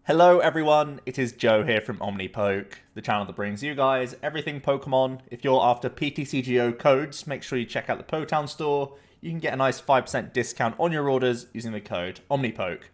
Hello everyone, it is Joe here from OmniPoke, the channel that brings you guys everything Pokemon. If you're after PTCGO codes, make sure you check out the PoTown store. You can get a nice 5% discount on your orders using the code OmniPoke.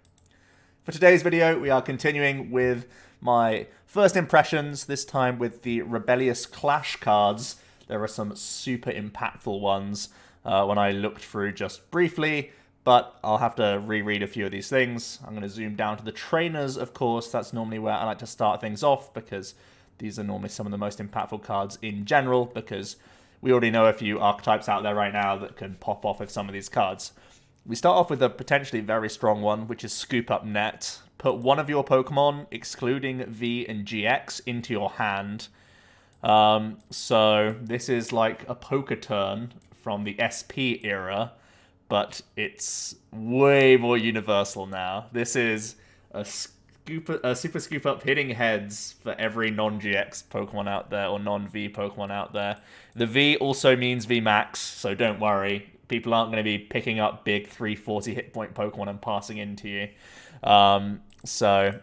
For today's video, we are continuing with my first impressions, this time with the Rebellious Clash cards. There are some super impactful ones when I looked through just briefly, but I'll have to reread a few of these things. I'm going to zoom down to the trainers, of course. That's normally where I like to start things off, because these are normally some of the most impactful cards in general, because we already know a few archetypes out there right now that can pop off with some of these cards. We start off with a potentially very strong one, which is Scoop Up Net. Put one of your Pokemon, excluding V and GX, into your hand. So this is like a poker turn from the SP era, but it's way more universal now. This is a Super Scoop Up hitting heads for every non-GX Pokemon out there, or non-V Pokemon out there. The V also means V Max, so don't worry. People aren't going to be picking up big 340 hit point Pokemon and passing into you. So,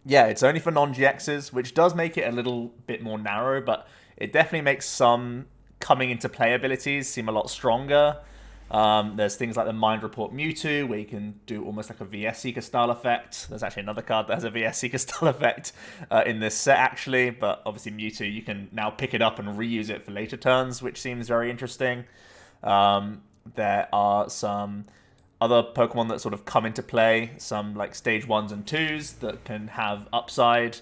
yeah, it's only for non-GXs, which does make it a little bit more narrow, but it definitely makes some coming into play abilities seem a lot stronger. There's things like the Mind Report Mewtwo, where you can do almost like a VS Seeker style effect. There's actually another card that has a VS Seeker style effect in this set, actually. But obviously Mewtwo, you can now pick it up and reuse it for later turns, which seems very interesting. There are some other Pokemon that sort of come into play, some like stage 1s and 2s that can have upside.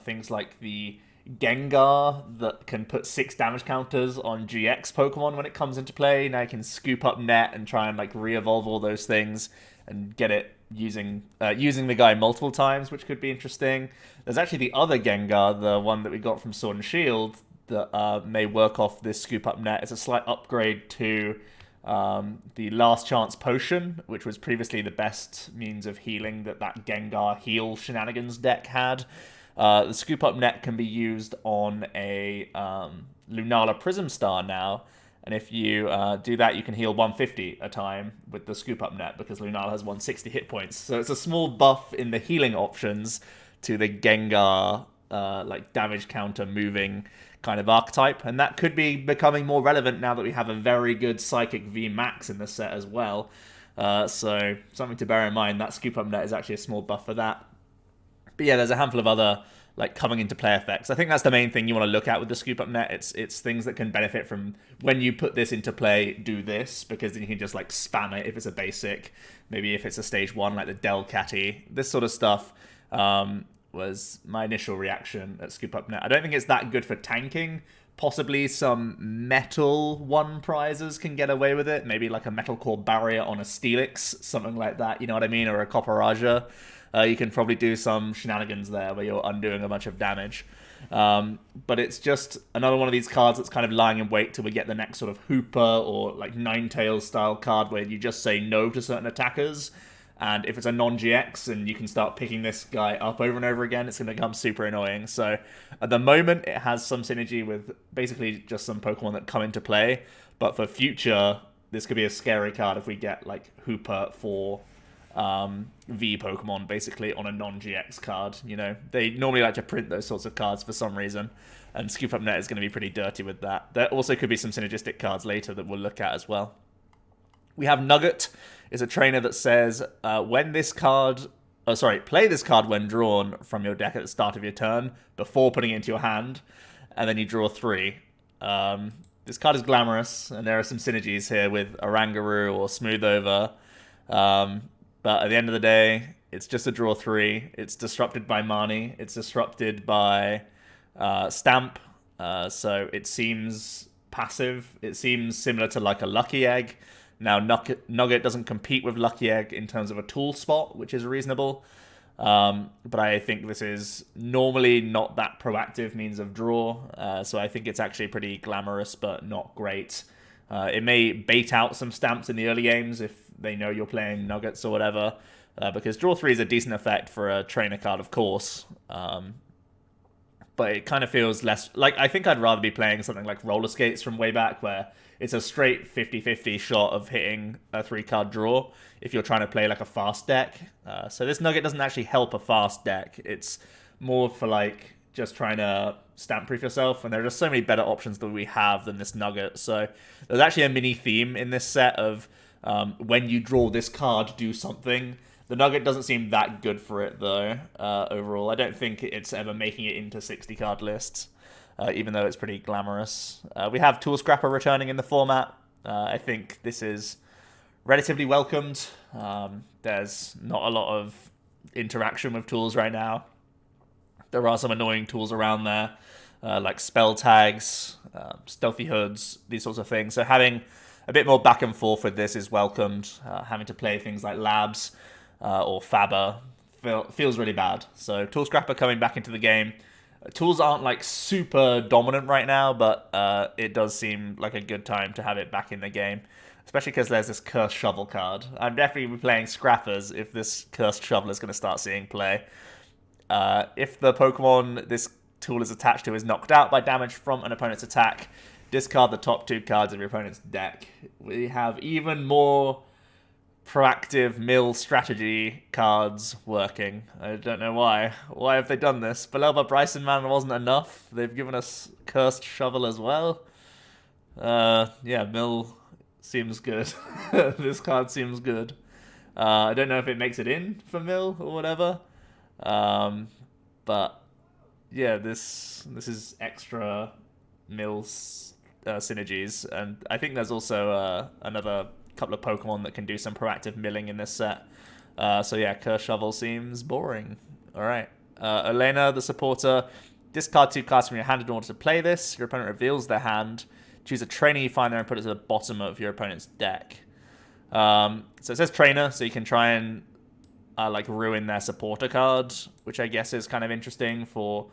Things like the Gengar that can put 6 damage counters on GX Pokemon when it comes into play. Now you can scoop up net and try and like re-evolve all those things and get it using the guy multiple times, which could be interesting. There's actually the other Gengar, the one that we got from Sword and Shield, that may work off this scoop up net. It's a slight upgrade to the Last Chance Potion, which was previously the best means of healing that Gengar heal shenanigans deck had. The Scoop Up Net can be used on a Lunala Prism Star now, and if you do that, you can heal 150 a time with the Scoop Up Net, because Lunala has 160 hit points. So it's a small buff in the healing options to the Gengar like damage counter moving kind of archetype, and that could be becoming more relevant now that we have a very good Psychic V Max in the set as well. So something to bear in mind, that Scoop Up Net is actually a small buff for that. But yeah, there's a handful of other like coming into play effects. I think that's the main thing you want to look at with the Scoop Up Net. It's things that can benefit from when you put this into play, do this, because then you can just like spam it if it's a basic. Maybe if it's a stage 1 like the Delcatty. This sort of stuff was my initial reaction at Scoop Up Net. I don't think it's that good for tanking. Possibly some Metal 1 prizes can get away with it. Maybe like a Metal Core Barrier on a Steelix, something like that, you know what I mean? Or a Copperaja. You can probably do some shenanigans there where you're undoing a bunch of damage. But it's just another one of these cards that's kind of lying in wait till we get the next sort of Hooper or like Ninetales style card where you just say no to certain attackers. And if it's a non-GX and you can start picking this guy up over and over again, it's going to become super annoying. So at the moment, it has some synergy with basically just some Pokemon that come into play. But for future, this could be a scary card if we get like Hooper for V Pokemon basically on a non-GX card. You know, they normally like to print those sorts of cards for some reason, and Scoop Up Net is going to be pretty dirty with that. There also could be some synergistic cards later that we'll look at as well. We have Nugget. Is a trainer that says play this card when drawn from your deck at the start of your turn before putting it into your hand, and then you draw 3. This card is glamorous, and there are some synergies here with Oranguru or Smoothover. But at the end of the day, it's just a draw 3. It's disrupted by Marnie. It's disrupted by Stamp. So it seems passive. It seems similar to like a Lucky Egg. Now, Nugget doesn't compete with Lucky Egg in terms of a tool spot, which is reasonable. But I think this is normally not that proactive means of draw. So I think it's actually pretty glamorous, but not great. It may bait out some Stamps in the early games if they know you're playing Nuggets or whatever. Because draw 3 is a decent effect for a trainer card, of course. but it kind of feels less... Like, I think I'd rather be playing something like Roller Skates from way back, where it's a straight 50-50 shot of hitting a 3-card draw if you're trying to play like a fast deck. So this Nugget doesn't actually help a fast deck. It's more for like just trying to stamp proof yourself, and there are just so many better options that we have than this Nugget. So there's actually a mini theme in this set of when you draw this card, do something. The Nugget doesn't seem that good for it, though, overall. I don't think it's ever making it into 60-card lists, even though it's pretty glamorous. We have Tool Scrapper returning in the format. I think this is relatively welcomed. There's not a lot of interaction with tools right now. There are some annoying tools around there, like spell tags, stealthy hoods, these sorts of things. So having a bit more back and forth with this is welcomed. Having to play things like Labs or Faber feels really bad. So Tool Scrapper coming back into the game. Tools aren't like super dominant right now, but it does seem like a good time to have it back in the game, especially because there's this Cursed Shovel card. I'm definitely playing Scrappers if this Cursed Shovel is going to start seeing play. If the Pokemon this tool is attached to is knocked out by damage from an opponent's attack, discard the top 2 cards of your opponent's deck. We have even more proactive mill strategy cards working. I don't know why. Why have they done this? Belelba Bryson Man wasn't enough. They've given us Cursed Shovel as well. Yeah, mill seems good. This card seems good. I don't know if it makes it in for mill or whatever. But yeah, this is extra mill synergies, and I think there's also another couple of Pokemon that can do some proactive milling in this set. So yeah, Cursed Shovel seems boring. Alright. Elena, the supporter, discard 2 cards from your hand in order to play this. Your opponent reveals their hand. Choose a trainer you find there and put it to the bottom of your opponent's deck. So it says trainer, so you can try and like ruin their supporter card, which I guess is kind of interesting for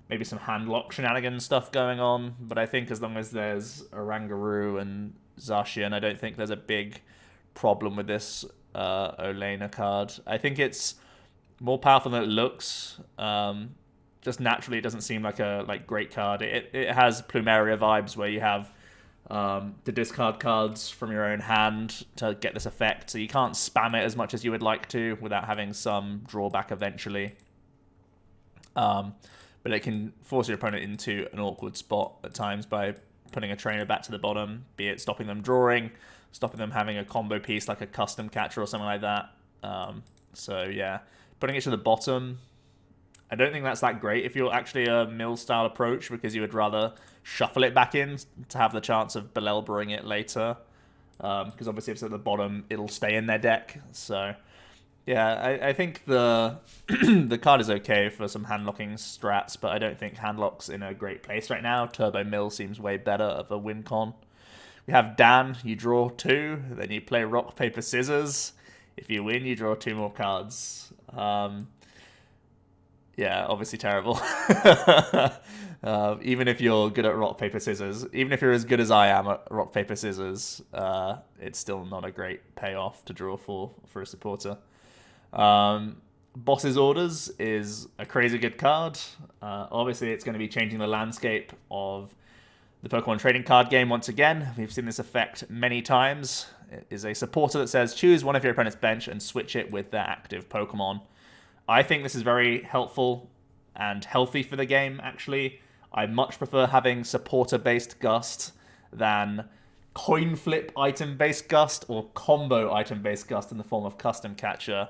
maybe some handlock shenanigans stuff going on. But I think as long as there's Oranguru and Zacian, I don't think there's a big problem with this Olena card. I think it's more powerful than it looks. Just naturally, it doesn't seem like a great card. It has Plumeria vibes where you have to discard cards from your own hand to get this effect, so you can't spam it as much as you would like to without having some drawback eventually. But it can force your opponent into an awkward spot at times by putting a trainer back to the bottom, be it stopping them drawing, stopping them having a combo piece like a custom catcher or something like that. So yeah, putting it to the bottom, I don't think that's that great if you're actually a mill-style approach, because you would rather shuffle it back in to have the chance of Belelbering it later. Because obviously if it's at the bottom, it'll stay in their deck. So yeah, I think the the card is okay for some handlocking strats, but I don't think handlock's in a great place right now. Turbo Mill seems way better of a win con. We have Dan, you draw 2, then you play rock, paper, scissors. If you win, you draw 2 more cards. Yeah, obviously terrible. Even if you're good at rock, paper, scissors, even if you're as good as I am at rock, paper, scissors, it's still not a great payoff to draw for a supporter. Boss's Orders is a crazy good card. Obviously, it's going to be changing the landscape of the Pokemon trading card game once again. We've seen this effect many times. It is a supporter that says, choose one of your opponent's bench and switch it with their active Pokemon. I think this is very helpful and healthy for the game, actually. I much prefer having supporter-based Gust than coin flip item-based Gust or combo item-based Gust in the form of custom catcher.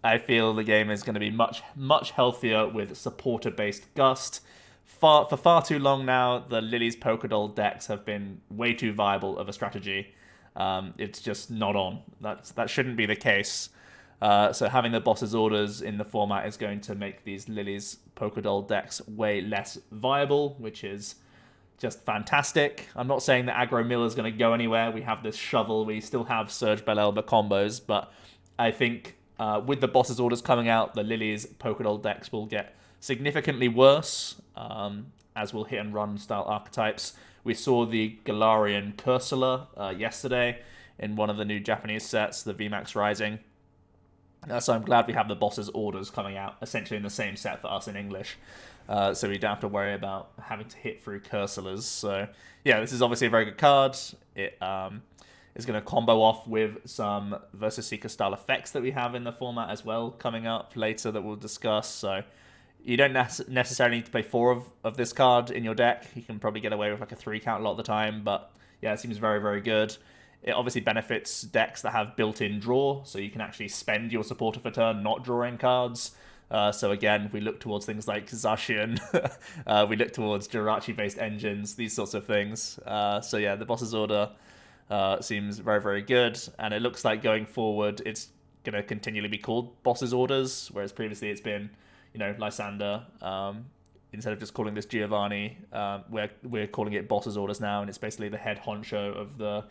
I feel the game is going to be much, much healthier with supporter-based Gust. For far too long now, the Lily's Pokédoll decks have been way too viable of a strategy. It's just not on. That shouldn't be the case. So having the Boss's Orders in the format is going to make these Lily's Pokédoll decks way less viable, which is just fantastic. I'm not saying that Aggro Mill is going to go anywhere. We have this Shovel. We still have Surge Belelba combos, but I think with the Boss's Orders coming out, the Lily's Pokédoll decks will get significantly worse, as will hit and run style archetypes. We saw the Galarian Cursula yesterday in one of the new Japanese sets, the VMAX Rising. So I'm glad we have the boss's orders coming out essentially in the same set for us in English. So we don't have to worry about having to hit through cursorless. So yeah, this is obviously a very good card. It is going to combo off with some Versus Seeker style effects that we have in the format as well coming up later that we'll discuss. So you don't necessarily need to play 4 of this card in your deck. You can probably get away with like a 3 count a lot of the time, but yeah, it seems very, very good. It obviously benefits decks that have built-in draw, so you can actually spend your supporter for turn not drawing cards. So again, we look towards things like Zacian, we look towards Jirachi-based engines, these sorts of things. So yeah, the boss's order seems very, very good, and it looks like going forward it's going to continually be called boss's orders, whereas previously it's been, you know, Lysander. Instead of just calling this Giovanni, we're calling it boss's orders now, and it's basically the head honcho of the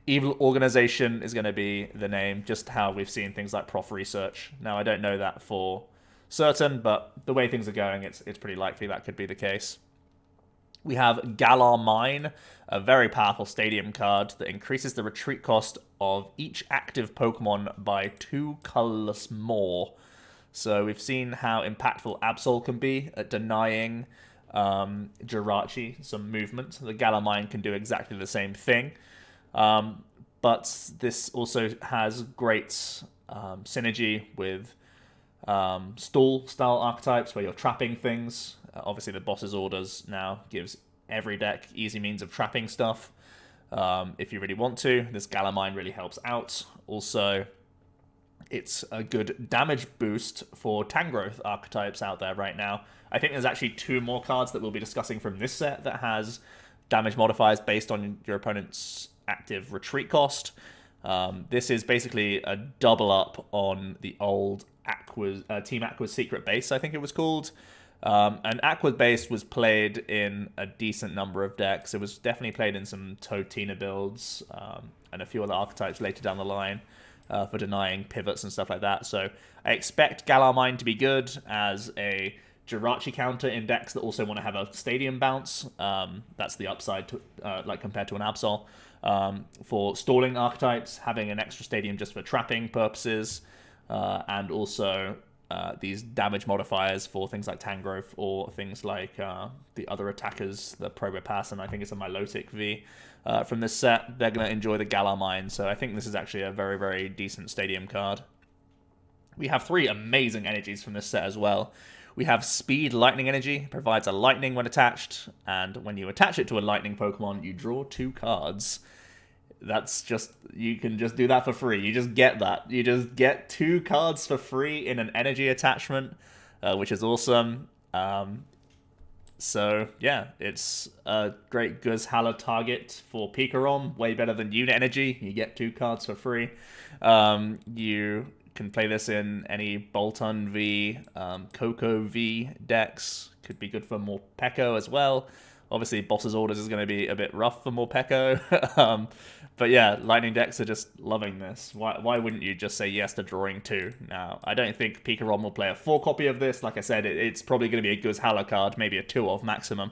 evil organization is going to be the name, just how we've seen things like Prof Research. Now, I don't know that for certain, but the way things are going, it's pretty likely that could be the case. We have Galar Mine, a very powerful stadium card that increases the retreat cost of each active Pokemon by 2 colorless more. So we've seen how impactful Absol can be at denying Jirachi some movement. The Galar Mine can do exactly the same thing. But this also has great synergy with stall-style archetypes where you're trapping things. Obviously, the boss's orders now gives every deck easy means of trapping stuff. If you really want to, this Galar Mine really helps out. Also, it's a good damage boost for Tangrowth archetypes out there right now. I think there's actually 2 more cards that we'll be discussing from this set that has damage modifiers based on your opponent's active retreat cost. This is basically a double up on the old Team Aqua's Secret Base, I think it was called. And Aqua's Base was played in a decent number of decks. It was definitely played in some Totina builds and a few other archetypes later down the line for denying pivots and stuff like that. So I expect Galar Mine to be good as a Jirachi counter in decks that also want to have a stadium bounce. That's the upside to, like compared to an Absol. For stalling archetypes, having an extra stadium just for trapping purposes, and also these damage modifiers for things like Tangrowth or things like the other attackers, the Probopass, and I think it's a Milotic V from this set. They're going to enjoy the Galar Mine, so I think this is actually a very, very decent stadium card. We have 3 amazing energies from this set as well. We have Speed Lightning Energy, provides a lightning when attached, and when you attach it to a lightning Pokemon, you draw 2 cards. That's just, you can just do that for free. You just get that. You just get 2 cards for free in an energy attachment, which is awesome. So, yeah, it's a great Guzhala target for Pikarom. Way better than Unit Energy. You get 2 cards for free. You can play this in any Bolton V, Coco V decks. Could be good for Morpeko as well. Obviously, Boss's Orders is going to be a bit rough for Morpeko. But yeah, Lightning decks are just loving this. Why wouldn't you just say yes to drawing 2? Now, I don't think Pikarom will play a 4 copy of this. Like I said, it's probably going to be a Guzhala card, maybe a 2 of maximum.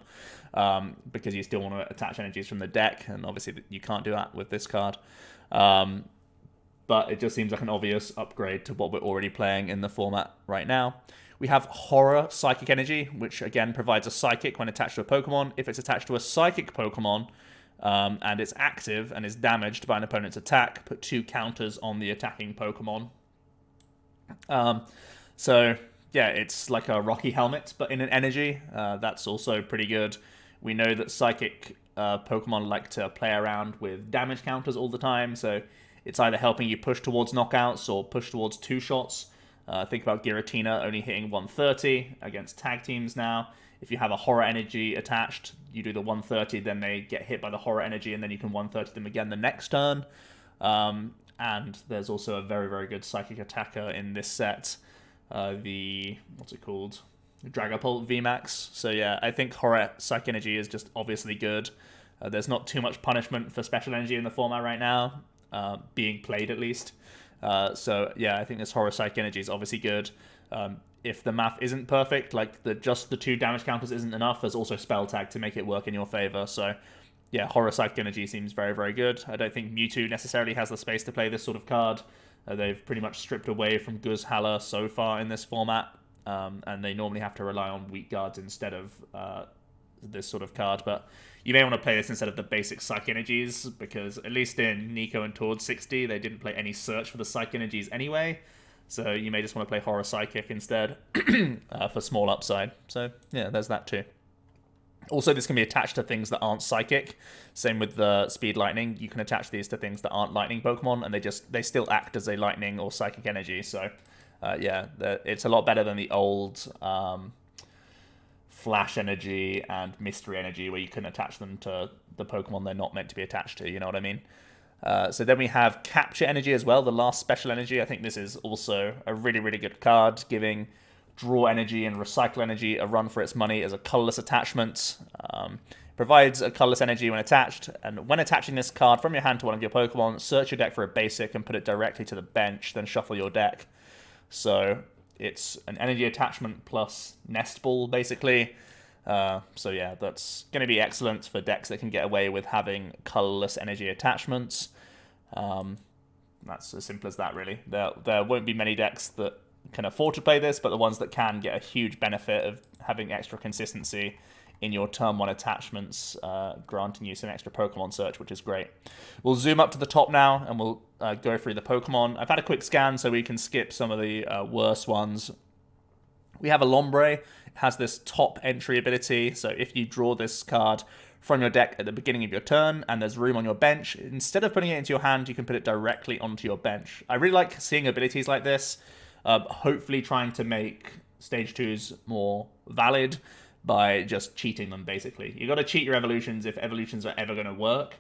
Because you still want to attach energies from the deck. And obviously, you can't do that with this card. But it just seems like an obvious upgrade to what we're already playing in the format right now. We have Horror Psychic Energy, which again provides a Psychic when attached to a Pokemon. If it's attached to a Psychic Pokemon and it's active and is damaged by an opponent's attack, put 2 counters on the attacking Pokemon. So yeah, it's like a Rocky Helmet, but in an energy. That's also pretty good. We know that Psychic Pokemon like to play around with damage counters all the time, so it's either helping you push towards knockouts or push towards 2 shots. Think about Giratina only hitting 130 against tag teams now. If you have a Horror Energy attached, you do the 130, then they get hit by the Horror Energy, and then you can 130 them again the next turn. And there's also a very, very good Psychic attacker in this set. What's it called? Dragapult VMAX. So yeah, I think Horror Psychic Energy is just obviously good. There's not too much punishment for Special Energy in the format right now. Being played at least. So yeah, I think this Horror Psychic Energy is obviously good. If the math isn't perfect, like just the 2 damage counters isn't enough, there's also Spell Tag to make it work in your favor. So yeah, Horror Psychic Energy seems very, very good. I don't think Mewtwo necessarily has the space to play this sort of card. They've pretty much stripped away from Guzhala so far in this format, and they normally have to rely on weak guards instead of this sort of card. But you may want to play this instead of the basic Psych Energies, because at least in Nico and Tord 60, they didn't play any search for the Psych Energies anyway. So you may just want to play Horror Psychic instead for small upside. So yeah, there's that too. Also, this can be attached to things that aren't Psychic. Same with the Speed Lightning. You can attach these to things that aren't Lightning Pokemon, and they still act as a Lightning or Psychic energy. So yeah, it's a lot better than the old Flash Energy and Mystery Energy, where you can attach them to the Pokemon they're not meant to be attached to. You know what I mean? So then we have Capture Energy as well, the last special energy. I think this is also a really, really good card, giving Draw Energy and Recycle Energy a run for its money as a colorless attachment. Provides a colorless energy when attached, and when attaching this card from your hand to one of your Pokemon, search your deck for a basic and put it directly to the bench, then shuffle your deck. So it's an energy attachment plus Nest Ball, basically. So yeah, that's going to be excellent for decks that can get away with having colorless energy attachments. That's as simple as that, really. There won't be many decks that can afford to play this, but the ones that can get a huge benefit of having extra consistency in your turn 1 attachments, granting you some extra Pokemon search, which is great. We'll zoom up to the top now, and we'll go through the Pokemon. I've had a quick scan, so we can skip some of the worse ones. We have a Lombre. It has this top entry ability, so if you draw this card from your deck at the beginning of your turn, and there's room on your bench, instead of putting it into your hand, you can put it directly onto your bench. I really like seeing abilities like this, hopefully trying to make Stage 2s more valid by just cheating them, basically. You got to cheat your evolutions if evolutions are ever going to work.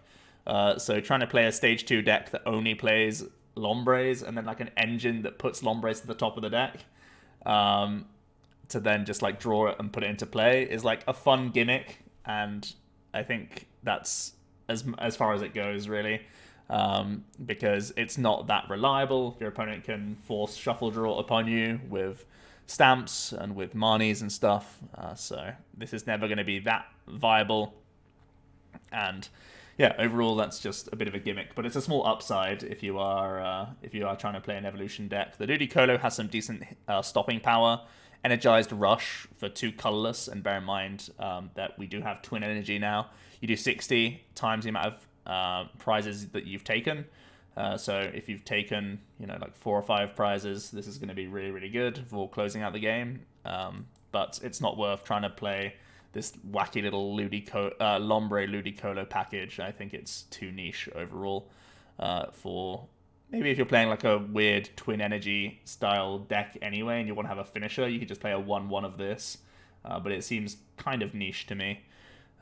So trying to play a Stage 2 deck that only plays Lombres, and then like an engine that puts Lombres to the top of the deck, to then just like draw it and put it into play, is like a fun gimmick, and I think that's as far as it goes, really. Because it's not that reliable. Your opponent can force shuffle draw upon you with stamps and with Marnies and stuff. So this is never going to be that viable. And yeah, overall that's just a bit of a gimmick, but it's a small upside if you are trying to play an evolution deck. The Ludicolo has some decent stopping power. Energized Rush for 2 colorless, and bear in mind that we do have Twin Energy now. You do 60 times the amount of prizes that you've taken. So if you've taken, like 4 or 5 prizes, this is going to be really, really good for closing out the game. But it's not worth trying to play this wacky little Lombre Ludicolo package. I think it's too niche overall for... Maybe if you're playing like a weird Twin Energy style deck anyway, and you want to have a finisher, you could just play a 1/1 of this. But it seems kind of niche to me.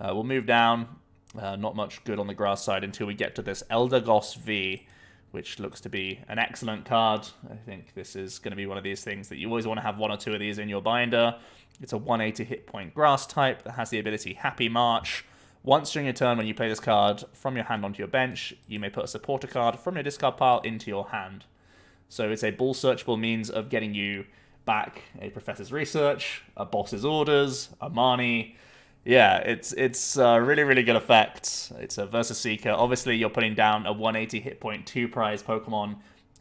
We'll move down. Not much good on the grass side until we get to this Eldegoss V, which looks to be an excellent card. I think this is going to be one of these things that you always want to have 1 or 2 of these in your binder. It's a 180 hit point grass type that has the ability Happy March. Once during your turn, when you play this card from your hand onto your bench, you may put a supporter card from your discard pile into your hand. So it's a ball searchable means of getting you back a Professor's Research, a Boss's Orders, a Marnie. Yeah, it's a really, really good effect. It's a Versus Seeker. Obviously, you're putting down a 180 hit point 2 prize Pokemon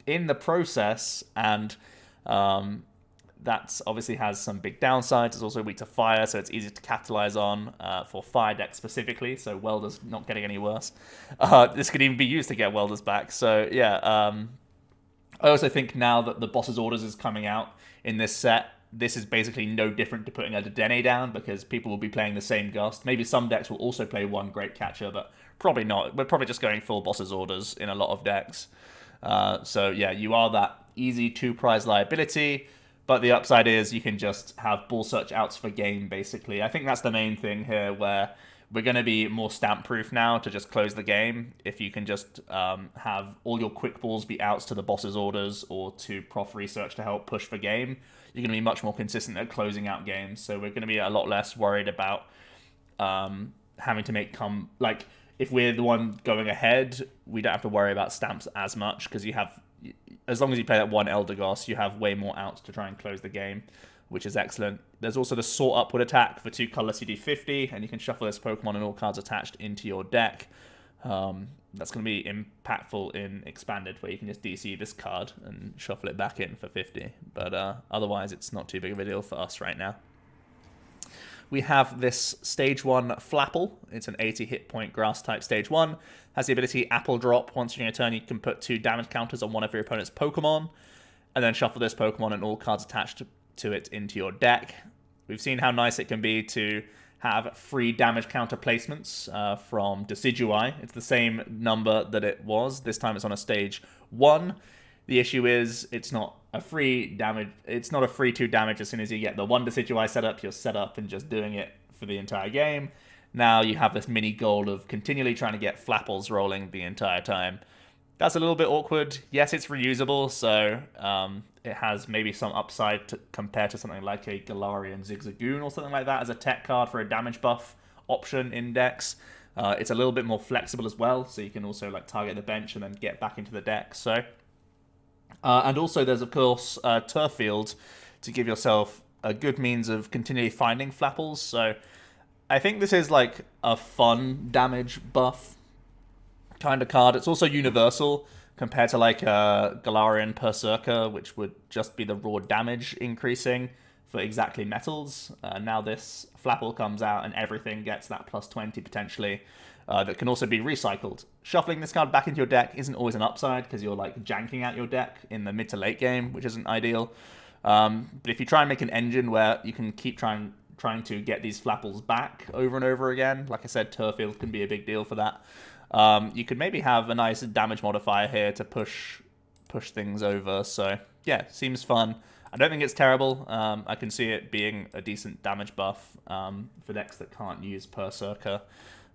in the process, and that obviously has some big downsides. It's also weak to fire, so it's easy to capitalize on for fire decks specifically, so Welder's not getting any worse. This could even be used to get Welders back. So yeah, I also think now that the Boss's Orders is coming out in this set, this is basically no different to putting a Dedenne down, because people will be playing the same Gust. Maybe some decks will also play 1 Great Catcher, but probably not. We're probably just going full Boss's Orders in a lot of decks. So yeah, you are that easy 2 prize liability, but the upside is you can just have ball search outs for game, basically. I think that's the main thing here, where we're going to be more stamp-proof now to just close the game. If you can just have all your quick balls be outs to the Boss's Orders or to Prof Research to help push for game, you're going to be much more consistent at closing out games. So we're going to be a lot less worried about having to like, if we're the one going ahead, we don't have to worry about stamps as much, because you have... As long as you play that 1 Eldegoss, you have way more outs to try and close the game, which is excellent. There's also the Sort Upward attack for 2 colorless, you do 50, and you can shuffle this Pokemon and all cards attached into your deck. That's going to be impactful in Expanded, where you can just DC this card and shuffle it back in for 50. But otherwise, it's not too big of a deal for us right now. We have this Stage 1 Flapple. It's an 80 hit point grass type Stage 1. Has the ability Apple Drop. Once during your turn, you can put 2 damage counters on one of your opponent's Pokemon. And then shuffle this Pokemon and all cards attached to it into your deck. We've seen how nice it can be to have 3 damage counter placements from Decidui. It's the same number that it was. This time it's on a Stage 1. The issue is it's not a free damage. It's not a free 2 damage as soon as you get the 1 Decidui set up. You're set up and just doing it for the entire game. Now you have this mini goal of continually trying to get Flapples rolling the entire time. That's a little bit awkward. Yes, it's reusable, so it has maybe some upside compared to something like a Galarian Zigzagoon or something like that as a tech card for a damage buff option in decks. It's a little bit more flexible as well, so you can also like target the bench and then get back into the deck. So, and also there's of course Turf Field to give yourself a good means of continually finding Flapples. So I think this is like a fun damage buff kind of card. It's also universal compared to like Galarian Berserker, which would just be the raw damage increasing for exactly metals. Now this Flapple comes out and everything gets that plus 20 potentially that can also be recycled. Shuffling this card back into your deck isn't always an upside because you're like janking out your deck in the mid to late game, which isn't ideal. But if you try and make an engine where you can keep trying to get these Flapples back over and over again, like I said, Turfield can be a big deal for that. You could maybe have a nice damage modifier here to push things over. So yeah, seems fun. I don't think it's terrible. I can see it being a decent damage buff for decks that can't use Berserker.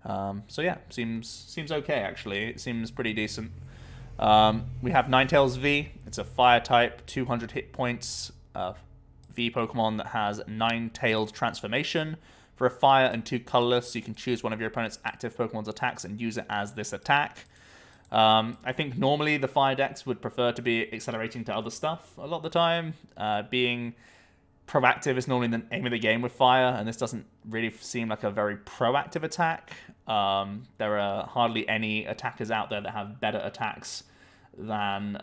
So yeah, seems okay actually. It seems pretty decent. We have Ninetales V. It's a fire type, 200 hit points V Pokemon that has Nine-Tailed Transformation. For a fire and 2 colorless, you can choose one of your opponent's active Pokemon's attacks and use it as this attack. I think normally the fire decks would prefer to be accelerating to other stuff a lot of the time. Being proactive is normally the aim of the game with fire, and this doesn't really seem like a very proactive attack. There are hardly any attackers out there that have better attacks than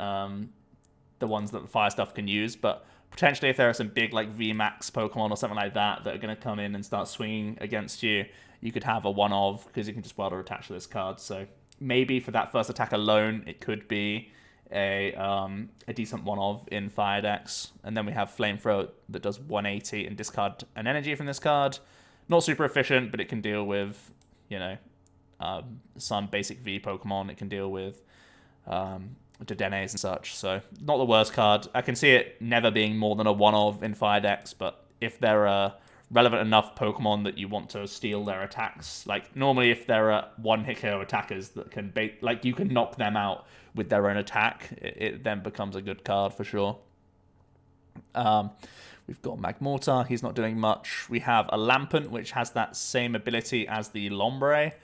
the ones that the fire stuff can use, but potentially if there are some big like VMAX Pokemon or something like that that are going to come in and start swinging against you, you could have a one-of because you can just welder attach to this card. So maybe for that first attack alone, it could be a decent one-of in fire decks. And then we have Flamethrower that does 180 and discard an energy from this card. Not super efficient, but it can deal with, you know, some basic V Pokemon. It can deal with Dedenes and such, so not the worst card. I can see it never being more than a one-of in fire decks, but if there are relevant enough Pokemon that you want to steal their attacks, like normally if there are 1-hit KO attackers that can like you can knock them out with their own attack, it then becomes a good card for sure. We've got Magmortar, he's not doing much. We have a Lampent, which has that same ability as the Lombre.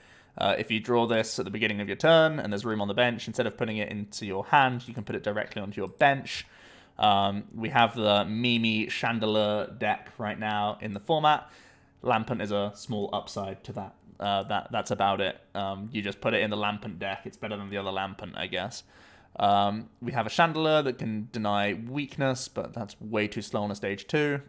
If you draw this at the beginning of your turn and there's room on the bench, instead of putting it into your hand, you can put it directly onto your bench. We have the Mimi Chandelure deck right now in the format. Lampent is a small upside to that. That's about it. You just put it in the Lampent deck. It's better than the other Lampent, I guess. We have a Chandelure that can deny weakness, but that's way too slow on a stage 2.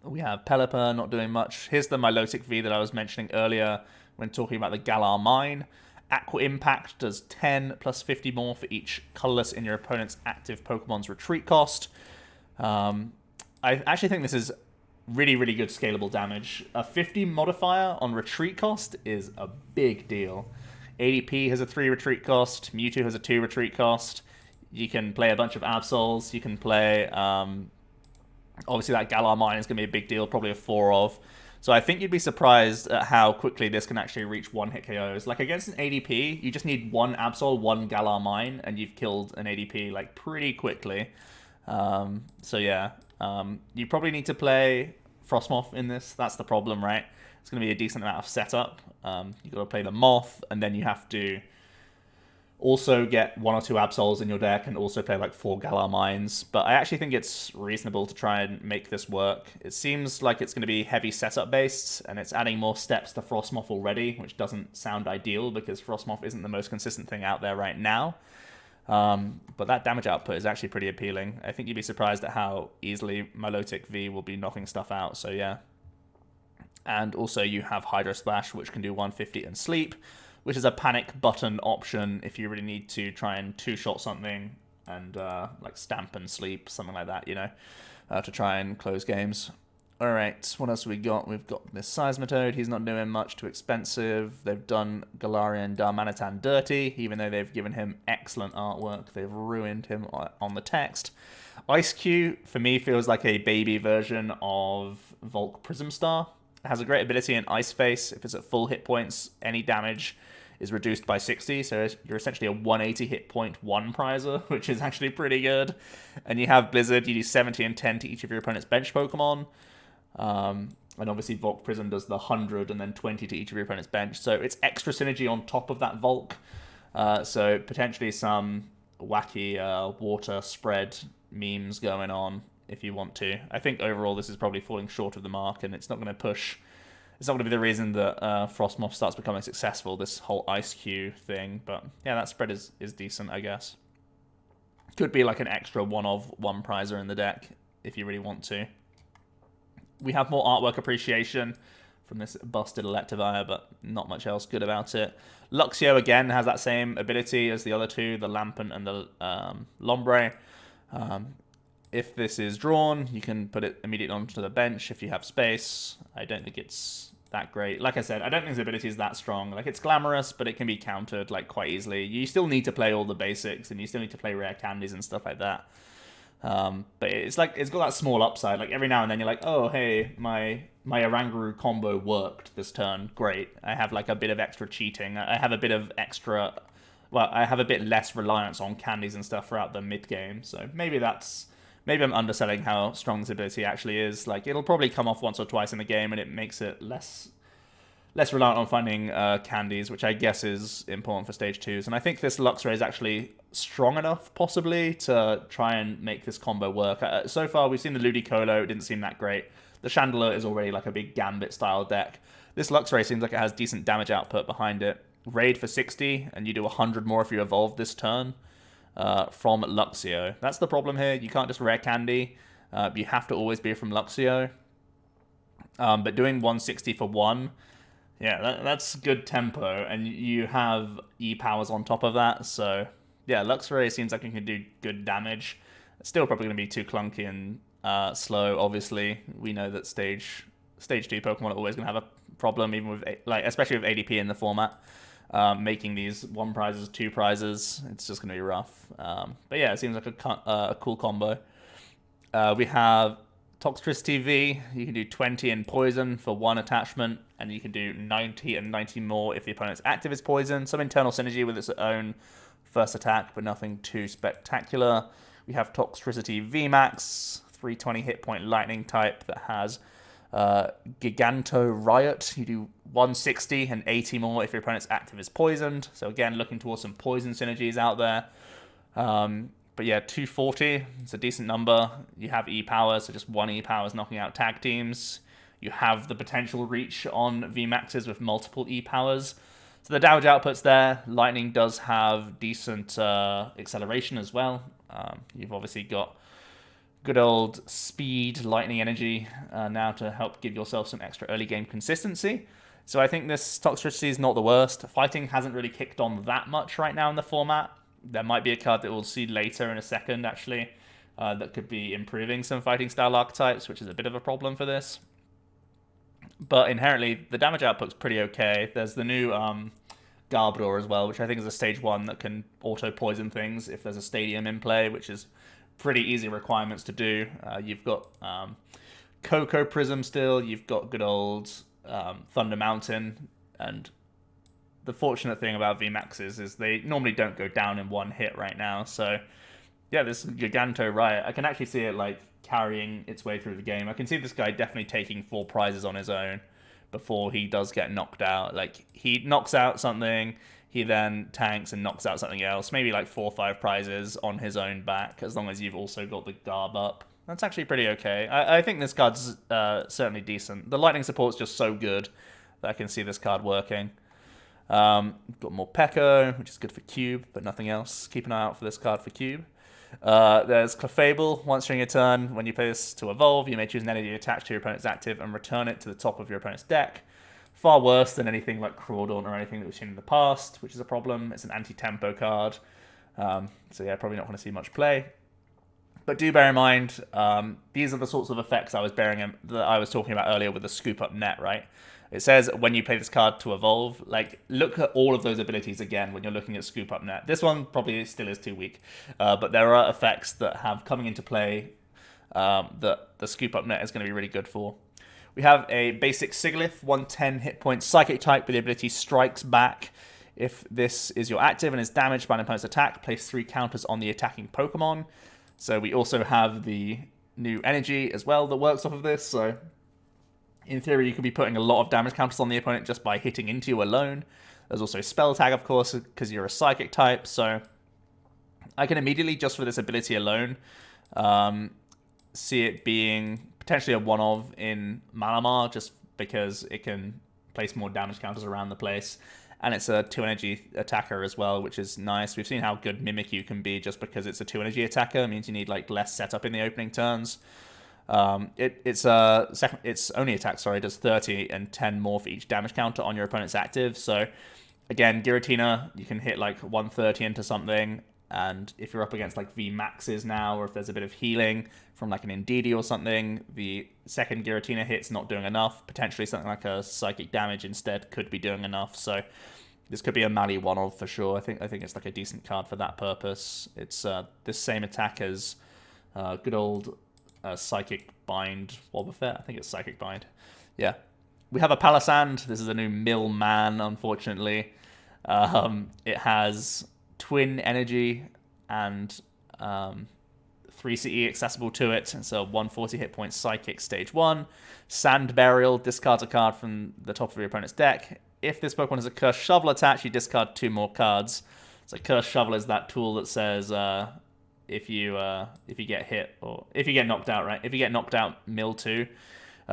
We have Pelipper not doing much. Here's the Milotic V that I was mentioning earlier when talking about the Galar Mine. Aqua Impact does 10 plus 50 more for each colorless in your opponent's active Pokemon's retreat cost. I actually think this is really, really good scalable damage. A 50 modifier on retreat cost is a big deal. ADP has a 3 retreat cost. Mewtwo has a 2 retreat cost. You can play a bunch of Absols. You can play... obviously, that Galar Mine is going to be a big deal, probably a 4 of. So I think you'd be surprised at how quickly this can actually reach 1-hit KOs. Like against an ADP, you just need 1 Absol, 1 Galar Mine, and you've killed an ADP like pretty quickly. So yeah, you probably need to play Frostmoth in this. That's the problem, right? It's going to be a decent amount of setup. You've got to play the Moth, and then you have to Also get 1 or 2 Absols in your deck and also play like 4 Galar Mines. But I actually think it's reasonable to try and make this work. It seems like it's going to be heavy setup based, and it's adding more steps to Frostmoth already, which doesn't sound ideal because Frostmoth isn't the most consistent thing out there right now. But that damage output is actually pretty appealing. I think you'd be surprised at how easily Milotic V will be knocking stuff out, so yeah. And also you have Hydro Splash, which can do 150 and sleep, which is a panic button option if you really need to try and two-shot something and like stamp and sleep, something like that, you know, to try and close games. All right, what else we got? We've got this Seismitoad. He's not doing much, too expensive. They've done Galarian Darmanitan dirty, even though they've given him excellent artwork. They've ruined him on the text. Ice Q, for me, feels like a baby version of Volk Prism Star. It has a great ability in Ice Face. If it's at full hit points, any damage is reduced by 60, so you're essentially a 180 hit point 1 prizer, which is actually pretty good. And you have Blizzard, you do 70 and 10 to each of your opponent's bench Pokemon. And obviously Volk Prism does the 100 and then 20 to each of your opponent's bench, so it's extra synergy on top of that Volk. So potentially some wacky water spread memes going on if you want to. I think overall this is probably falling short of the mark, and it's not going to push. It's not going to be the reason that Frostmoth starts becoming successful, this whole Ice Q thing. But yeah, that spread is decent, I guess. Could be like an extra one prizer in the deck if you really want to. We have more artwork appreciation from this busted Electivire, but not much else good about it. Luxio, again, has that same ability as the other two, the Lampent and the Lombre. If this is drawn, you can put it immediately onto the bench if you have space. I don't think it's that great. Like I said, I don't think his ability is that strong. Like, it's glamorous, but it can be countered like quite easily. You still need to play all the basics, and you still need to play rare candies and stuff like that. But it's like, it's got that small upside. Like, every now and then you're like, oh, hey, my Oranguru combo worked this turn. Great. I have like a bit of extra cheating. I have a bit of extra... Well, I have a bit less reliance on candies and stuff throughout the mid-game. So maybe that's... Maybe I'm underselling how strong this ability actually is. Like, it'll probably come off once or twice in the game, and it makes it less reliant on finding candies, which I guess is important for stage 2s. And I think this Luxray is actually strong enough, possibly, to try and make this combo work. So far, we've seen the Ludicolo. It didn't seem that great. The Chandler is already like a big Gambit-style deck. This Luxray seems like it has decent damage output behind it. Raid for 60, and you do 100 more if you evolve this turn. From Luxio. That's the problem here. You can't just rare candy. You have to always be from Luxio. But doing 160 for 1, yeah, that's good tempo. And you have E-powers on top of that. So, yeah, Luxray seems like it can do good damage. It's still probably going to be too clunky and slow, obviously. We know that stage 2 Pokemon are always going to have a problem, even with, like, especially with ADP in the format. Making these 1 prizes, 2 prizes, it's just going to be rough. But yeah, it seems like a cool combo. We have Toxtricity V. You can do 20 and Poison for 1 attachment, and you can do 90 and 90 more if the opponent's active is Poison. Some internal synergy with its own first attack, but nothing too spectacular. We have Toxtricity V Max, 320 hit point lightning type that has Giganto Riot. You do 160 and 80 more if your opponent's active is poisoned. So again, looking towards some poison synergies out there. But yeah, 240, it's a decent number. You have E-power, so just 1 E-power is knocking out tag teams. You have the potential reach on VMAXs with multiple E-powers. So the damage output's there. Lightning does have decent acceleration as well. You've obviously got good old speed, lightning energy now to help give yourself some extra early game consistency. So I think this Toxtricity is not the worst. Fighting hasn't really kicked on that much right now in the format. There might be a card that we'll see later in a second, actually, that could be improving some fighting style archetypes, which is a bit of a problem for this. But inherently, the damage output's pretty okay. There's the new Garbodor as well, which I think is a stage 1 that can auto-poison things if there's a stadium in play, which is pretty easy requirements to do. You've got Coco Prism still, you've got good old Thunder Mountain, and the fortunate thing about VMAXs is they normally don't go down in 1 hit right now. So yeah, this Giganto Riot, I can actually see it like carrying its way through the game. I can see this guy definitely taking 4 prizes on his own before he does get knocked out. Like, he knocks out something, he then tanks and knocks out something else, maybe like 4 or 5 prizes on his own back, as long as you've also got the Garb up. That's actually pretty okay. I think this card's certainly decent. The lightning support's just so good that I can see this card working. Got more Pekko, which is good for Cube, but nothing else. Keep an eye out for this card for Cube. There's Clefable. Once during your turn, when you play this to evolve, you may choose an energy attached to your opponent's active and return it to the top of your opponent's deck. Far worse than anything like Crawdaunt or anything that we've seen in the past, which is a problem. It's an anti-tempo card. So yeah, probably not going to see much play. But do bear in mind, these are the sorts of effects that I was talking about earlier with the scoop up net, right? It says when you play this card to evolve, like, look at all of those abilities again when you're looking at scoop up net. This one probably still is too weak, but there are effects that have coming into play that the scoop up net is going to be really good for. We have a basic Sigilyph, 110 hit points, psychic type with the ability Strikes Back. If this is your active and is damaged by an opponent's attack, place 3 counters on the attacking Pokemon. So we also have the new energy as well that works off of this. So in theory, you could be putting a lot of damage counters on the opponent just by hitting into you alone. There's also Spell Tag, of course, because you're a psychic type. So I can immediately, just for this ability alone, see it being potentially a one-of in Malamar, just because it can place more damage counters around the place. And it's a 2-energy attacker as well, which is nice. We've seen how good Mimikyu can be just because it's a 2-energy attacker. It means you need like less setup in the opening turns. Its only attack, does 30 and 10 more for each damage counter on your opponent's active. So again, Giratina, you can hit like 130 into something. And if you're up against like V maxes now, or if there's a bit of healing from like an Indeedee or something, the second Giratina hit's not doing enough. Potentially something like a psychic damage instead could be doing enough. So this could be a Mali one-of for sure. I think it's like a decent card for that purpose. It's this same attack as good old Psychic Bind Wobbuffet. I think it's Psychic Bind. Yeah. We have a Palisand. This is a new Mill Man, unfortunately. It has Twin Energy and 3 CE accessible to it. And so 140 hit points Psychic Stage 1. Sand Burial, discards a card from the top of your opponent's deck. If this Pokemon has a Cursed Shovel attached, you discard 2 more cards. So Cursed Shovel is that tool that says if you get hit, or if you get knocked out, right? If you get knocked out, mill 2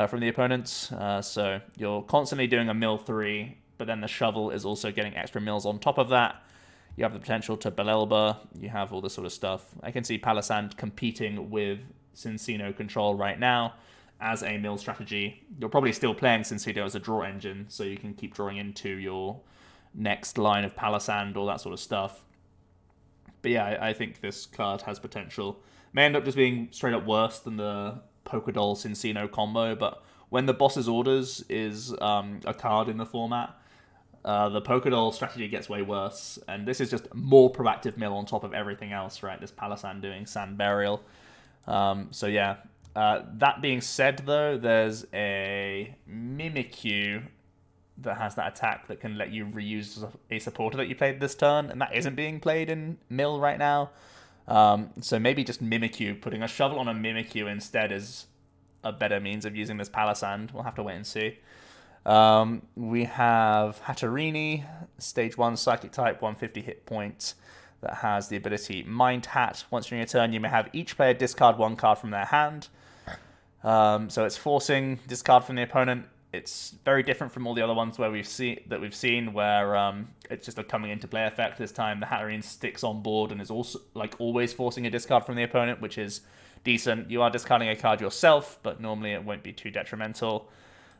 from the opponents. So you're constantly doing a mill 3, but then the shovel is also getting extra mills on top of that. You have the potential to Belelba. You have all this sort of stuff. I can see Palisand competing with Cincino Control right now as a mill strategy. You're probably still playing Cincino as a draw engine, so you can keep drawing into your next line of Palisand, all that sort of stuff. But yeah, I think this card has potential. May end up just being straight up worse than the Pokédoll Cincino combo, but when the boss's orders is a card in the format, the Pokédoll strategy gets way worse, and this is just more proactive mill on top of everything else, right? This Palisand doing Sand Burial. So yeah. That being said, though, there's a Mimikyu that has that attack that can let you reuse a supporter that you played this turn, and that isn't being played in mill right now. So maybe just Mimikyu, putting a shovel on a Mimikyu instead is a better means of using this Palisand. We'll have to wait and see. We have Hatterini, Stage 1 Psychic type, 150 hit points, that has the ability Mind Hat. Once during your turn, you may have each player discard 1 card from their hand. So it's forcing discard from the opponent. It's very different from all the other ones where we've seen where it's just a coming into play effect. This time the Hatterene sticks on board and is also like always forcing a discard from the opponent, which is decent. You are discarding a card yourself, but normally it won't be too detrimental.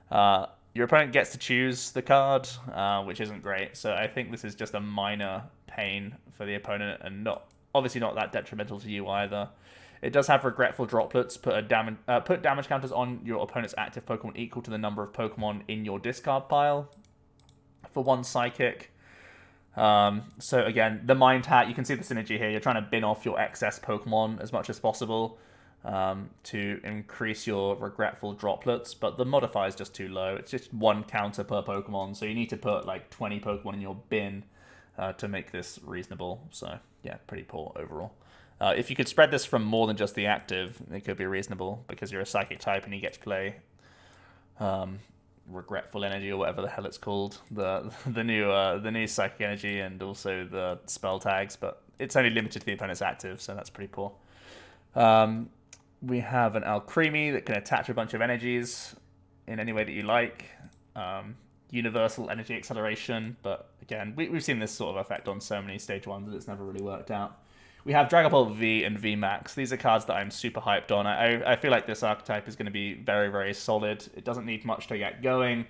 Your opponent gets to choose the card, which isn't great. So I think this is just a minor pain for the opponent, and obviously not that detrimental to you either. It does have Regretful Droplets. Put damage counters on your opponent's active Pokemon equal to the number of Pokemon in your discard pile for 1 Psychic. So again, the Mind Hat, you can see the synergy here. You're trying to bin off your excess Pokemon as much as possible to increase your Regretful Droplets, but the modifier is just too low. It's just 1 counter per Pokemon, so you need to put like 20 Pokemon in your bin to make this reasonable. So yeah, pretty poor overall. If you could spread this from more than just the active, it could be reasonable, because you're a Psychic type and you get to play regretful energy or whatever the hell it's called, the new psychic energy, and also the spell tags, but it's only limited to the opponent's active, so that's pretty poor. We have an Alcremie that can attach a bunch of energies in any way that you like. Universal energy acceleration, but again, we've seen this sort of effect on so many stage 1s that it's never really worked out. We have Dragapult V and V Max. These are cards that I'm super hyped on. I feel like this archetype is going to be very, very solid. It doesn't need much to get going,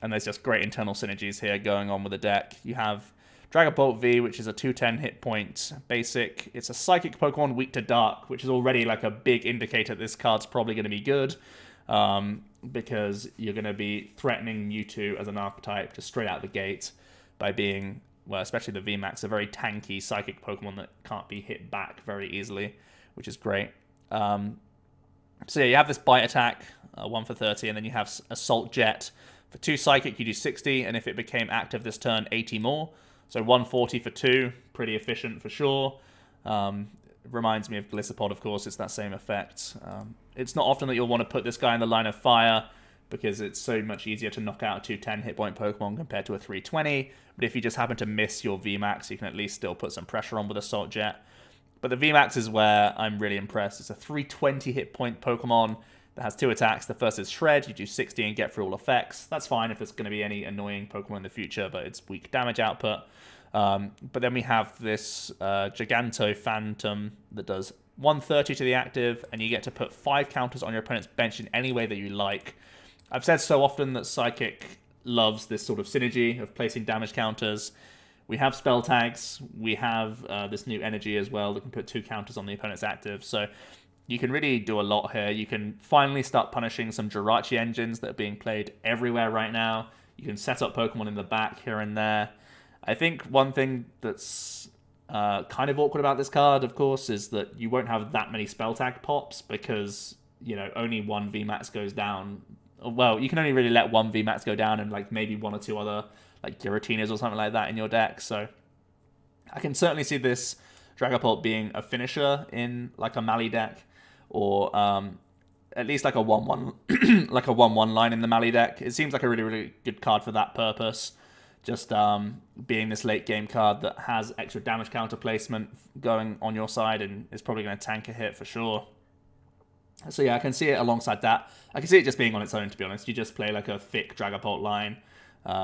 and there's just great internal synergies here going on with the deck. You have Dragapult V, which is a 210 hit point basic. It's a psychic Pokemon weak to dark, which is already like a big indicator that this card's probably going to be good, because you're going to be threatening Mewtwo as an archetype just straight out the gate by being, well, especially the VMAX, a very tanky psychic Pokemon that can't be hit back very easily, which is great. So yeah, you have this bite attack, 1 for 30, and then you have Assault Jet. For 2 psychic, you do 60, and if it became active this turn, 80 more. So 140 for 2, pretty efficient for sure. Reminds me of Gliscopod, of course, it's that same effect. It's not often that you'll want to put this guy in the line of fire, because it's so much easier to knock out a 210 hit point Pokemon compared to a 320. But if you just happen to miss your VMAX, you can at least still put some pressure on with Assault Jet. But the VMAX is where I'm really impressed. It's a 320 hit point Pokemon that has 2 attacks. The first is Shred. You do 60 and get through all effects. That's fine if there's going to be any annoying Pokemon in the future, but it's weak damage output. But then we have this Giganto Phantom that does 130 to the active, and you get to put 5 counters on your opponent's bench in any way that you like. I've said so often that Psychic loves this sort of synergy of placing damage counters. We have spell tags. We have this new energy as well that can put 2 counters on the opponent's active. So you can really do a lot here. You can finally start punishing some Jirachi engines that are being played everywhere right now. You can set up Pokemon in the back here and there. I think one thing that's kind of awkward about this card, of course, is that you won't have that many spell tag pops because, you know, only 1 VMAX goes down. Well, you can only really let 1 VMAX go down and like maybe 1 or 2 other like Giratinas or something like that in your deck. So I can certainly see this Dragapult being a finisher in like a Mali deck, or at least like a 1-1 like a 1-1 line in the Mali deck. It seems like a really, really good card for that purpose. Just being this late game card that has extra damage counter placement going on your side and is probably going to tank a hit for sure. So yeah, I can see it alongside that. I can see it just being on its own, to be honest. You just play like a thick Dragapult line,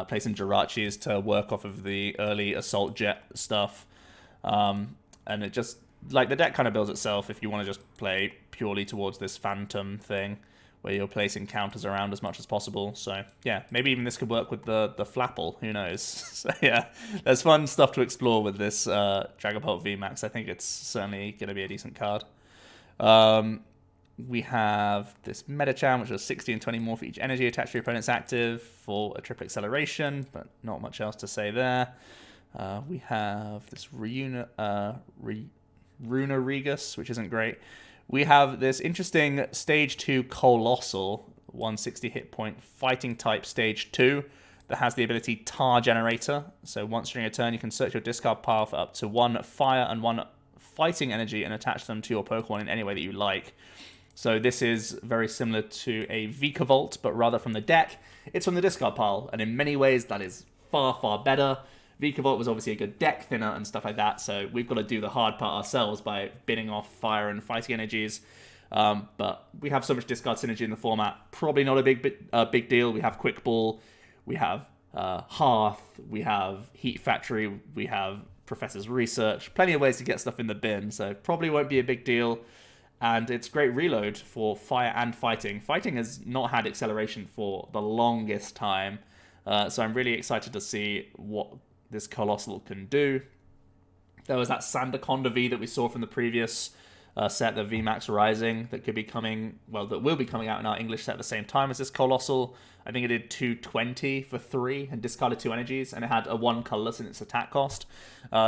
play some Jirachis to work off of the early Assault Jet stuff. And it just, like, the deck kind of builds itself if you want to just play purely towards this Phantom thing, where you're placing counters around as much as possible. So yeah, maybe even this could work with the Flapple, who knows. So yeah, there's fun stuff to explore with this Dragapult VMAX. I think it's certainly going to be a decent card. We have this Medicham, which is 60 and 20 more for each energy attached to your opponent's active for a triple acceleration, but not much else to say there. We have this Runarigus, which isn't great. We have this interesting Stage 2 Colossal, 160 hit point fighting type Stage 2 that has the ability Tar Generator. So once during a turn, you can search your discard pile for up to 1 fire and 1 fighting energy and attach them to your Pokemon in any way that you like. So this is very similar to a Vikavolt, but rather from the deck, it's from the discard pile. And in many ways, that is far, far better. Vikavolt was obviously a good deck thinner and stuff like that, so we've got to do the hard part ourselves by binning off fire and fighting energies. But we have so much discard synergy in the format, probably not a big deal. We have Quick Ball, we have Hearth, we have Heat Factory, we have Professor's Research, plenty of ways to get stuff in the bin, so probably won't be a big deal. And it's great reload for fire and fighting. Fighting has not had acceleration for the longest time, so I'm really excited to see what this Colossal can do. There was that Sandaconda V that we saw from the previous set, the VMAX Rising, that could be coming, well, that will be coming out in our English set at the same time as this Colossal. I think it did 220 for 3 and discarded 2 energies, and it had a 1 colorless in its attack cost.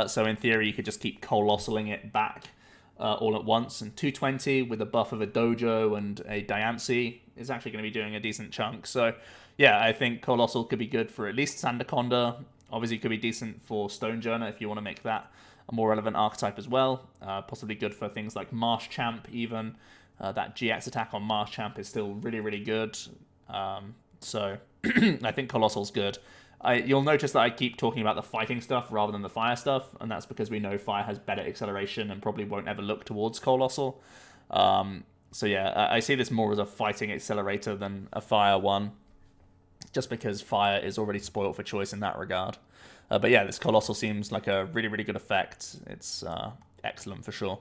So in theory, you could just keep Colossaling it back all at once, and 220 with a buff of a Dojo and a Diancie is actually going to be doing a decent chunk. So yeah, I think Colossal could be good for at least Sandaconda. Obviously, it could be decent for Stonejourner if you want to make that a more relevant archetype as well. Possibly good for things like Marshchamp even. That GX attack on Marshchamp is still really, really good. So I think Colossal's good. You'll notice that I keep talking about the fighting stuff rather than the fire stuff, and that's because we know fire has better acceleration and probably won't ever look towards Colossal. So yeah, I see this more as a fighting accelerator than a fire one, just because fire is already spoiled for choice in that regard. But yeah, this Colossal seems like a really, really good effect. It's excellent for sure.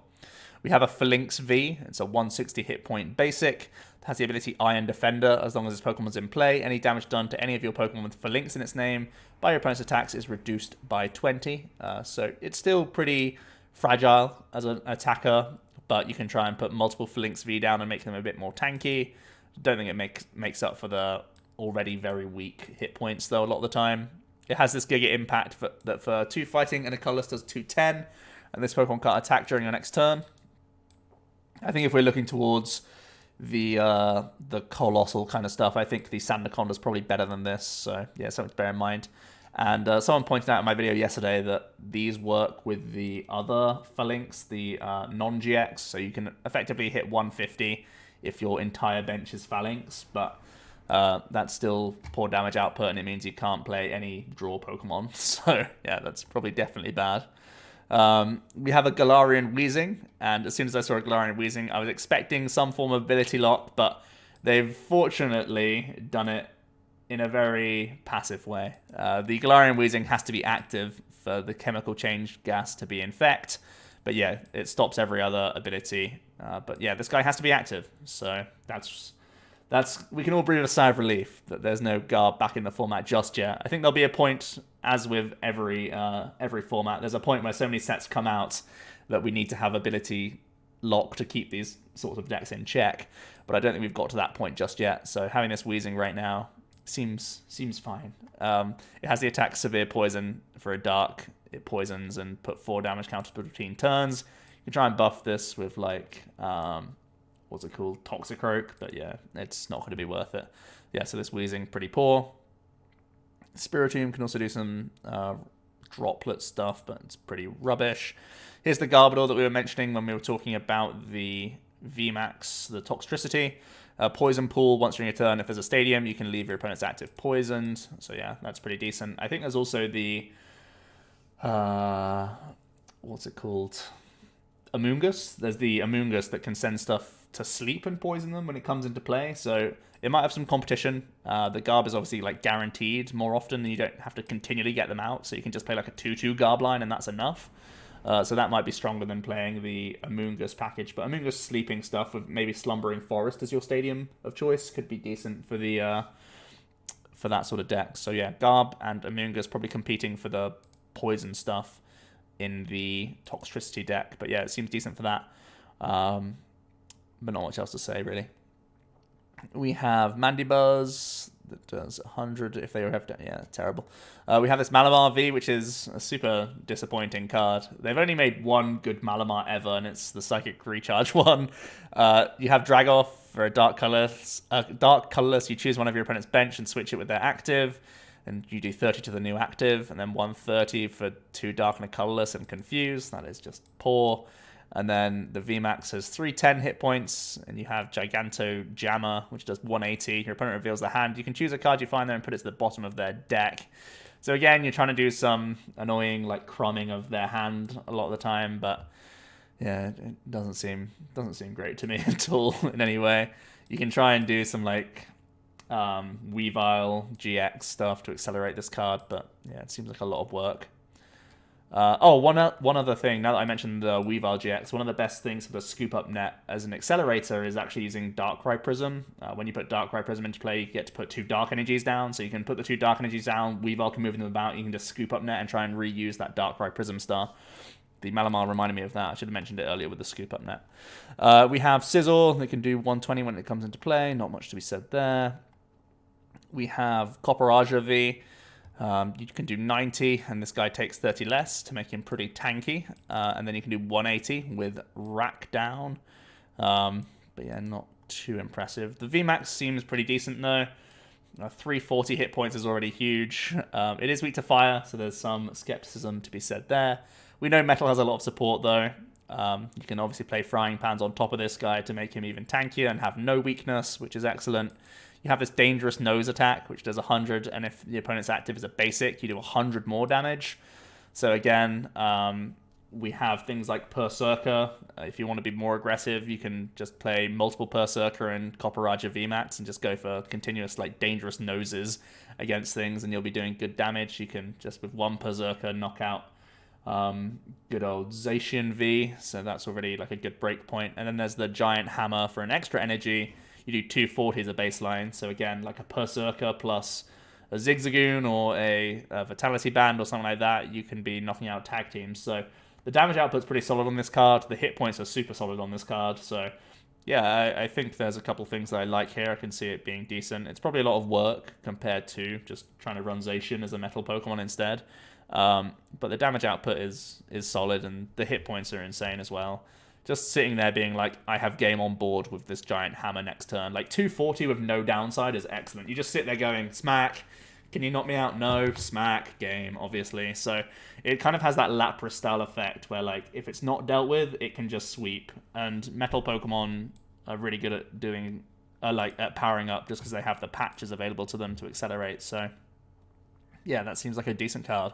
We have a Phalanx V. It's a 160 hit point basic. It has the ability Iron Defender as long as its Pokemon's in play. Any damage done to any of your Pokemon with Phalanx in its name by your opponent's attacks is reduced by 20. So it's still pretty fragile as an attacker, but you can try and put multiple Phalanx V down and make them a bit more tanky. Don't think it makes up for the already very weak hit points, though, a lot of the time. It has this Giga Impact that for 2 fighting and a colorless does 210, and this Pokemon can't attack during your next turn. I think if we're looking towards the Colossal kind of stuff, I think the Sandaconda is probably better than this, so yeah, something to bear in mind. And someone pointed out in my video yesterday that these work with the other Phalanx, the non-GX, so you can effectively hit 150 if your entire bench is Phalanx, but that's still poor damage output, and it means you can't play any draw Pokemon. So yeah, that's probably definitely bad. We have a Galarian Weezing, and as soon as I saw a Galarian Weezing, I was expecting some form of ability lock, but they've fortunately done it in a very passive way. The Galarian Weezing has to be active for the chemical change gas to be infect, but yeah, it stops every other ability. But yeah, this guy has to be active, so that's we can all breathe a sigh of relief that there's no Garb back in the format just yet. I think there'll be a point, as with every format, there's a point where so many sets come out that we need to have ability lock to keep these sorts of decks in check. But I don't think we've got to that point just yet. So having this Weezing right now seems fine. It has the attack Severe Poison for a Dark. It poisons and put 4 damage counters between turns. You can try and buff this with like what's it called? Toxicroak, but yeah, it's not going to be worth it. Yeah, so this Weezing, pretty poor. Spiritomb can also do some droplet stuff, but it's pretty rubbish. Here's the Garbodor that we were mentioning when we were talking about the VMAX, the Toxtricity. Poison Pool, once during your turn, if there's a stadium, you can leave your opponent's active poisoned. So yeah, that's pretty decent. I think there's also the... what's it called? Amoonguss. There's the Amoonguss that can send stuff to sleep and poison them when it comes into play, so it might have some competition. The Garb is obviously like guaranteed more often, and you don't have to continually get them out, so you can just play like a 2-2 Garb line and that's enough. So that might be stronger than playing the Amoonguss package, but Amoonguss sleeping stuff with maybe Slumbering Forest as your stadium of choice could be decent for the for that sort of deck. So yeah, Garb and Amoonguss probably competing for the poison stuff in the Toxtricity deck, but yeah, it seems decent for that. But not much else to say, really. We have Mandibuzz that does 100 if they have... Yeah, terrible. We have this Malamar V, which is a super disappointing card. They've only made one good Malamar ever, and it's the Psychic Recharge one. You have Dragoff for a Dark Colorless. You choose one of your opponent's bench and switch it with their active, and you do 30 to the new active, and then 130 for 2 Dark and a Colorless and Confuse. That is just poor. And then the VMAX has 310 hit points, and you have Giganto Jammer, which does 180. Your opponent reveals the hand. You can choose a card you find there and put it to the bottom of their deck. So again, you're trying to do some annoying like crumbing of their hand a lot of the time, but yeah, it doesn't seem great to me at all in any way. You can try and do some like Weavile GX stuff to accelerate this card, but yeah, it seems like a lot of work. One other thing, now that I mentioned the Weavile GX, one of the best things for the Scoop Up net as an accelerator is actually using Darkrai Prism. When you put Darkrai Prism into play, you get to put 2 Dark Energies down, so you can put the 2 Dark Energies down, Weavile can move them about, you can just Scoop Up net and try and reuse that Darkrai Prism star. The Malamar reminded me of that. I should have mentioned it earlier with the Scoop Up net. We have Sizzle, that can do 120 when it comes into play, not much to be said there. We have Copperaja V. You can do 90, and this guy takes 30 less to make him pretty tanky. And then you can do 180 with Rack Down. But yeah, not too impressive. The VMAX seems pretty decent, though. 340 hit points is already huge. It is weak to fire, so there's some skepticism to be said there. We know Metal has a lot of support, though. You can obviously play Frying Pans on top of this guy to make him even tankier and have no weakness, which is excellent. You have this dangerous nose attack, which does 100, and if the opponent's active as a basic, you do 100 more damage. So again, we have things like Berserker. If you want to be more aggressive, you can just play multiple Berserker and Copperaja VMAX and just go for continuous, like, dangerous noses against things, and you'll be doing good damage. You can just, with one Berserker, knock out good old Zacian V, so that's already like a good break point. And then there's the Giant Hammer for an extra energy. You do 240 as a baseline, so again, like a Berserker plus a Zigzagoon or a Vitality Band or something like that, you can be knocking out tag teams. So the damage output's pretty solid on this card. The hit points are super solid on this card. So yeah, I think there's a couple things that I like here. I can see it being decent. It's probably a lot of work compared to just trying to run Zacian as a metal Pokemon instead. But the damage output is solid, and the hit points are insane as well. Just sitting there being like, I have game on board with this Giant Hammer next turn. Like, 240 with no downside is excellent. You just sit there going, smack. Can you knock me out? No. Smack. Game, obviously. So it kind of has that Lapras style effect where, like, if it's not dealt with, it can just sweep. And metal Pokemon are really good at doing, at powering up just because they have the patches available to them to accelerate. So yeah, that seems like a decent card.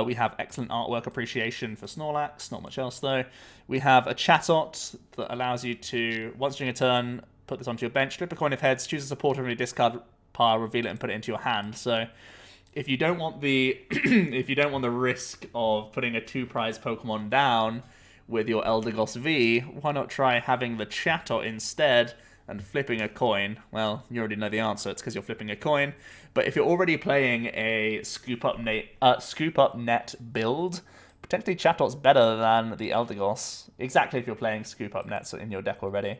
We have excellent artwork appreciation for Snorlax, not much else though. We have a Chatot that allows you to, once during a turn, put this onto your bench, flip a coin of heads, choose a supporter from your discard pile, reveal it and put it into your hand. So if you don't want the if you don't want the risk of putting a 2-prize Pokemon down with your Eldegoss V, why not try having the Chatot instead and flipping a coin? Well, you already know the answer. It's because you're flipping a coin. But if you're already playing a scoop up net build, potentially Chatot's better than the Eldegoss. Exactly if you're playing scoop up nets in your deck already.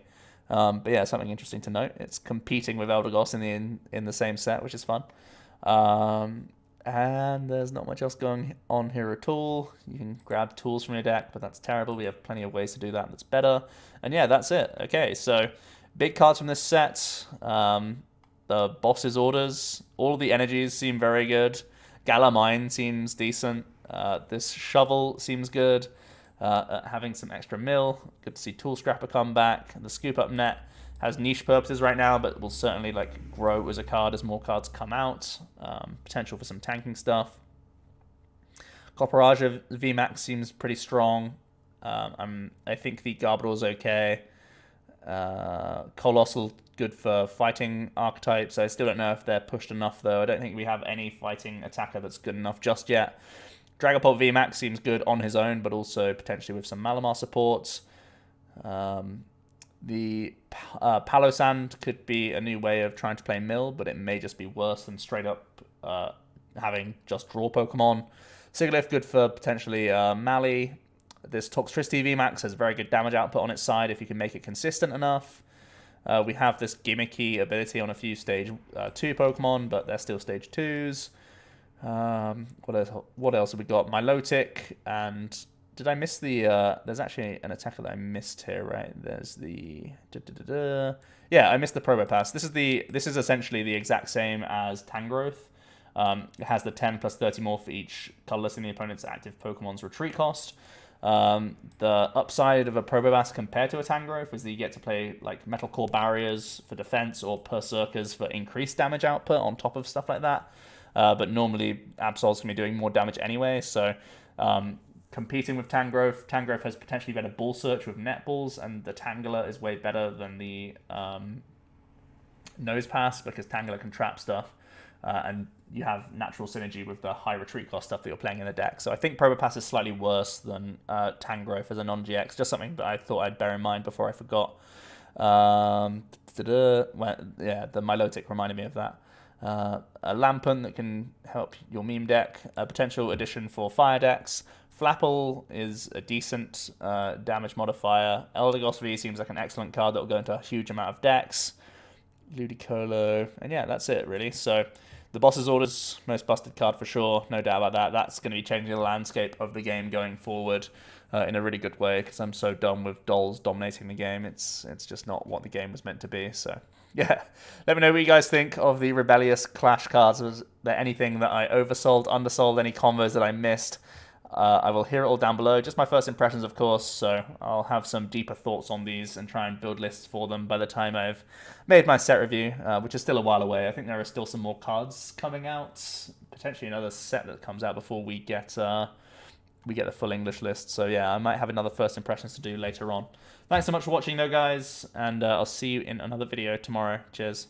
But yeah, something interesting to note. It's competing with Eldegoss in the same set, which is fun. And there's not much else going on here at all. You can grab tools from your deck, but that's terrible. We have plenty of ways to do that that's better. And yeah, that's it. Okay, so big cards from this set. The boss's orders. All of the energies seem very good. Galamine seems decent. This shovel seems good. Having some extra mill. Good to see Tool Scrapper come back. The Scoop Up Net has niche purposes right now, but will certainly grow as a card as more cards come out. Potential for some tanking stuff. Copperaja VMAX seems pretty strong. I think the Garbodor's okay. Colossal, good for fighting archetypes. I still don't know if they're pushed enough, though. I don't think we have any fighting attacker that's good enough just yet. Dragapult VMAX seems good on his own, but also potentially with some Malamar supports. The Palossand could be a new way of trying to play Mill, but it may just be worse than straight up having just draw Pokemon. Sigilyph, good for potentially Mally. This Toxtricity VMAX has very good damage output on its side if you can make it consistent enough. We have this gimmicky ability on a few stage 2 Pokemon, but they're still stage 2s. What else have we got? Milotic, and did I miss the... there's actually an attacker that I missed here, right? There's the... Yeah, I missed the Probopass. This is essentially the exact same as Tangrowth. It has the 10 plus 30 more for each colorless in the opponent's active Pokemon's retreat cost. The upside of a Probopass compared to a Tangrowth is that you get to play Metal Core Barriers for defense or Berserkers for increased damage output on top of stuff like that. But normally Absol's going to be doing more damage anyway, so competing with Tangrowth. Tangrowth has potentially better Ball Search with Netballs, and the Tangela is way better than the Nose Pass because Tangela can trap stuff, and you have natural synergy with the high retreat cost stuff that you're playing in the deck. So I think Probopass is slightly worse than Tangrowth as a non-GX, just something that I thought I'd bear in mind before I forgot. Well, yeah, the Milotic reminded me of that. A Lampent that can help your meme deck, a potential addition for fire decks. Flapple is a decent damage modifier. Eldegoss V seems like an excellent card that will go into a huge amount of decks. Ludicolo, and yeah, that's it really. So the boss's orders, most busted card for sure, no doubt about that. That's going to be changing the landscape of the game going forward in a really good way, because I'm so done with dolls dominating the game. It's just not what the game was meant to be. So yeah, let me know what you guys think of the Rebellious Clash cards. Was there anything that I oversold, undersold, any combos that I missed? I will hear it all down below. Just my first impressions, of course, so I'll have some deeper thoughts on these and try and build lists for them by the time I've made my set review, which is still a while away. I think there are still some more cards coming out, potentially another set that comes out before we get the full English list. So yeah, I might have another first impressions to do later on. Thanks so much for watching though, guys, and I'll see you in another video tomorrow. Cheers.